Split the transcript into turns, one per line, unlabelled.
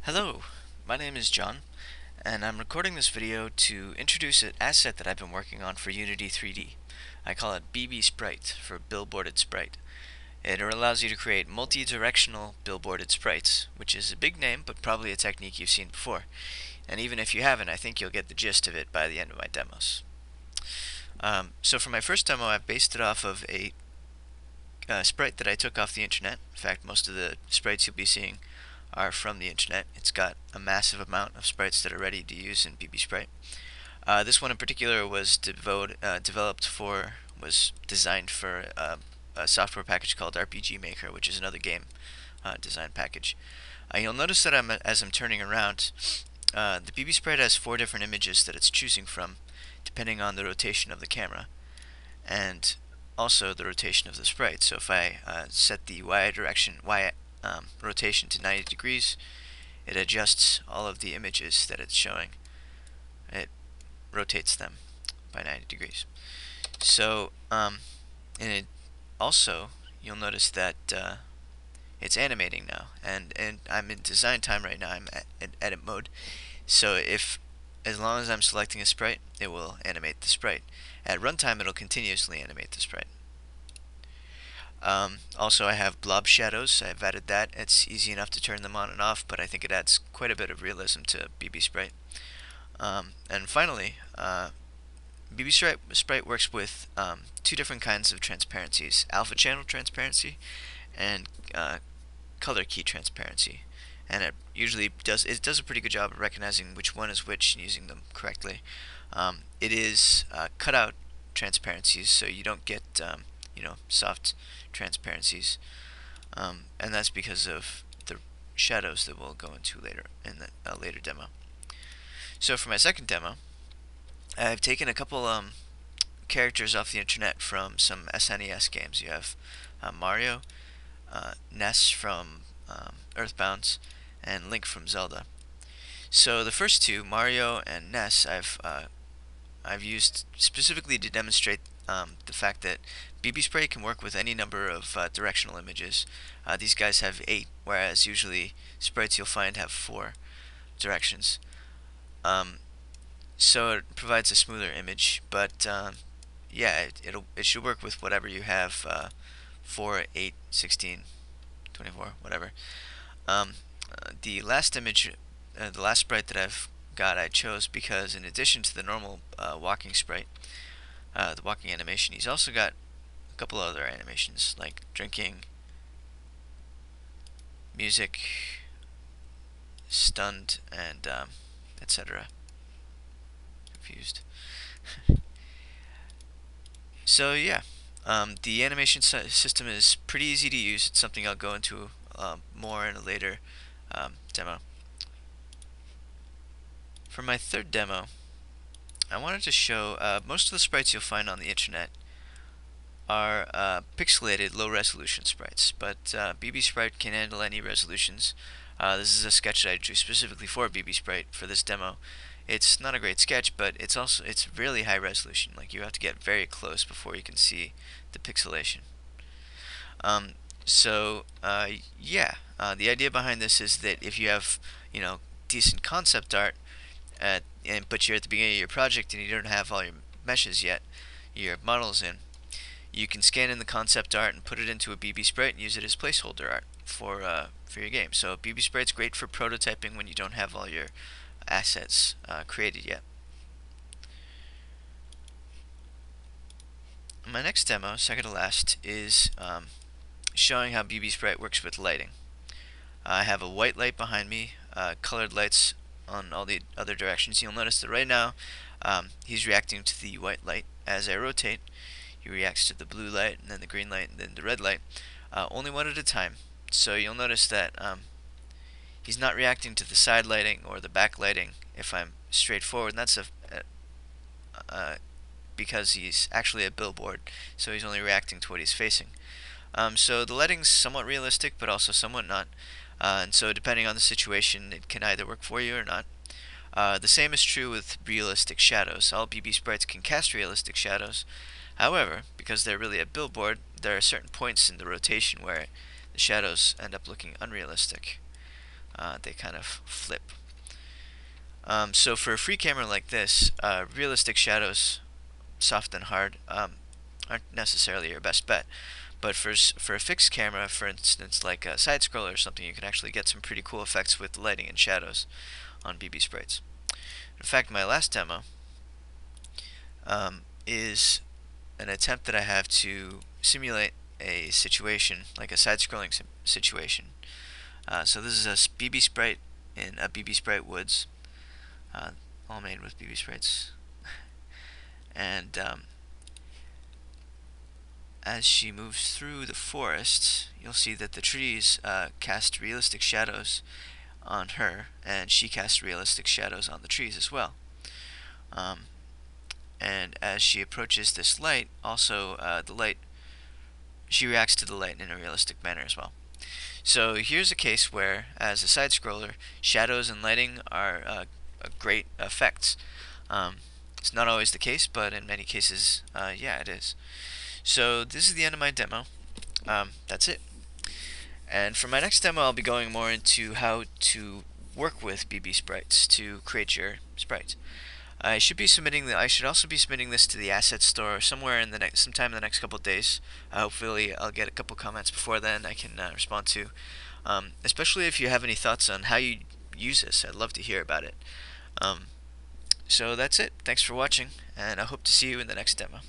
Hello, my name is John, and I'm recording this video to introduce an asset that I've been working on for Unity 3D. I call it BBSprite for Billboarded Sprite. It allows you to create multi-directional billboarded sprites, which is a big name, but probably a technique you've seen before. And even if you haven't, I think you'll get the gist of it by the end of my demos. So for my first demo, I've based it off of a sprite that I took off the internet. In fact, most of the sprites you'll be seeing are from the internet. It's got a massive amount of sprites that are ready to use in BBSprite. This one in particular was designed for a software package called RPG Maker, which is another game design package. You'll notice that as I'm turning around, the BBSprite has 4 different images that it's choosing from, depending on the rotation of the camera, and also the rotation of the sprite. So if I set the Y rotation to 90 degrees, it adjusts all of the images that it's showing. It rotates them by 90 degrees. So, and it also, you'll notice that it's animating now, and I'm in design time right now. I'm at edit mode. So as long as I'm selecting a sprite, it will animate the sprite. At runtime, it'll continuously animate the sprite. Also, I have blob shadows. I've added that. It's easy enough to turn them on and off, but I think it adds quite a bit of realism to BBSprite. And finally, BBSprite works with 2 different kinds of transparencies: alpha channel transparency and color key transparency. And it usually does a pretty good job of recognizing which one is which and using them correctly. It is cutout transparencies, so you don't get soft transparencies, and that's because of the shadows that we'll go into later in the later demo. So for my second demo, I've taken a couple characters off the internet from some SNES games. You have Mario, Ness from Earthbound, and Link from Zelda. So the first two, Mario and Ness, I've used specifically to demonstrate the fact that BBSprite can work with any number of directional images. These guys have 8, whereas usually sprites you'll find have 4 directions. So it provides a smoother image, but yeah, it should work with whatever you have, 4, 8, 16, 24, whatever. The last image, the last sprite that I've got, I chose because in addition to the normal walking sprite, the walking animation, he's also got a couple other animations like drinking, music, stunned, and etc. Confused. So yeah, the animation system is pretty easy to use. It's something I'll go into more in a later demo. For my third demo, I wanted to show most of the sprites you'll find on the internet are pixelated low-resolution sprites, but BBSprite can handle any resolutions. This is a sketch that I drew specifically for BBSprite for this demo. It's not a great sketch, but it's really high resolution. Like, you have to get very close before you can see the pixelation. Yeah, the idea behind this is that if you have decent concept art, but you're at the beginning of your project and you don't have all your meshes yet, your models in, you can scan in the concept art and put it into a BBSprite and use it as placeholder art for your game. So BBSprite's great for prototyping when you don't have all your assets created yet. My next demo, second to last, is showing how BBSprite works with lighting. I have a white light behind me, colored lights on all the other directions. You'll notice that right now he's reacting to the white light. As I rotate, he reacts to the blue light, and then the green light, and then the red light, only one at a time. So you'll notice that he's not reacting to the side lighting or the back lighting if I'm straight forward, and that's because he's actually a billboard, so he's only reacting to what he's facing. So the lighting's somewhat realistic, but also somewhat not. And so depending on the situation, it can either work for you or not. The same is true with realistic shadows. All BBSprites can cast realistic shadows. However, because they're really a billboard, there are certain points in the rotation where the shadows end up looking unrealistic. they kind of flip. So for a free camera like this, realistic shadows, soft and hard, aren't necessarily your best bet. But for a fixed camera, for instance, like a side scroller or something, you can actually get some pretty cool effects with lighting and shadows on BBSprites. In fact, my last demo is an attempt that I have to simulate a situation, like a side-scrolling situation. So this is a BBSprite in a BBSprite Woods, all made with BBSprites. And as she moves through the forest, you'll see that the trees cast realistic shadows on her, and she casts realistic shadows on the trees as well. And as she approaches this light, also she reacts to the light in a realistic manner as well. So here's a case where, as a side scroller, shadows and lighting are great effects. It's not always the case, but in many cases, yeah, it is. So this is the end of my demo. That's it. And for my next demo, I'll be going more into how to work with BBSprites to create your sprites. I should also be submitting this to the asset store somewhere in the sometime in the next couple of days. Hopefully, I'll get a couple comments before then I can respond to. Especially if you have any thoughts on how you use this, I'd love to hear about it. So that's it. Thanks for watching, and I hope to see you in the next demo.